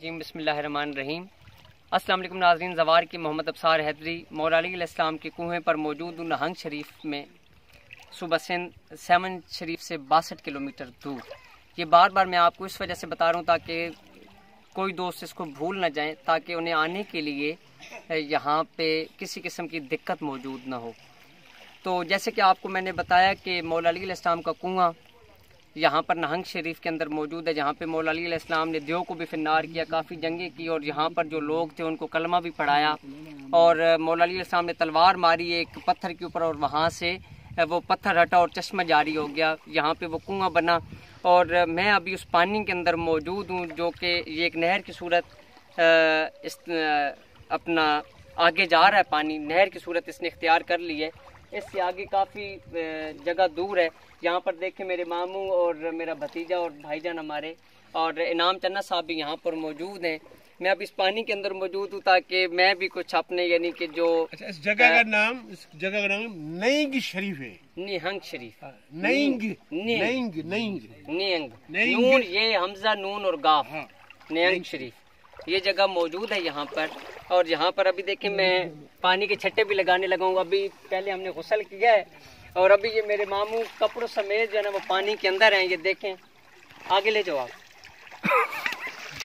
रजीम बिस्मिल्लाहिर्रहमानिर्रहीम। अस्सलाम वालेकुम नाज़रीन, ज़वार की मोहम्मद अब्सार हैदरी मौला अली अलैहिस्सलाम के कुएँ पर मौजूद नहंग शरीफ में सुबह सिंध सेवन शरीफ से 62 किलोमीटर दूर। ये बार बार मैं आपको इस वजह से बता रहा हूँ ताकि कोई दोस्त इसको भूल ना जाएं, ताकि उन्हें आने के लिए यहाँ पे किसी किस्म की दिक्कत मौजूद ना हो। तो जैसे कि आपको मैंने बताया कि मौला अली अलैहिस्सलाम का कुआँ यहाँ पर नहंग शरीफ के अंदर मौजूद है, जहाँ पे मौला अली अलैहिस्सलाम ने देव को भी फिन्नार किया, काफ़ी जंगें की और यहाँ पर जो लोग थे उनको कलमा भी पढ़ाया। और मौला अली अलैहिस्सलाम ने तलवार मारी एक पत्थर के ऊपर और वहाँ से वो पत्थर हटा और चश्मा जारी हो गया, यहाँ पे वो कुआँ बना। और मैं अभी उस पानी के अंदर मौजूद हूँ जो कि ये एक नहर की सूरत अपना आगे जा रहा है। पानी नहर की सूरत इसने इख्तियार कर ली है। इससे आगे काफ़ी जगह दूर है। यहाँ पर देखें मेरे मामू और मेरा भतीजा और भाईजान हमारे और इनाम चन्ना साहब भी यहाँ पर मौजूद हैं। मैं अब इस पानी के अंदर मौजूद हूँ ताकि मैं भी कुछ अपने यानी कि जो इस जगह का नाम नहंग शरीफ है। निहंग शरीफ, नहंग नून ये हमजा नून और गाफ, निहंग शरीफ ये जगह मौजूद है यहाँ पर। और यहाँ पर अभी देखें मैं पानी के छट्टे भी लगाने लगा हूँ। अभी पहले हमने गुस्ल किया है और अभी ये मेरे मामू कपड़ों समेत जो है ना वो पानी के अंदर हैं। ये देखें, आगे ले जाओ आप।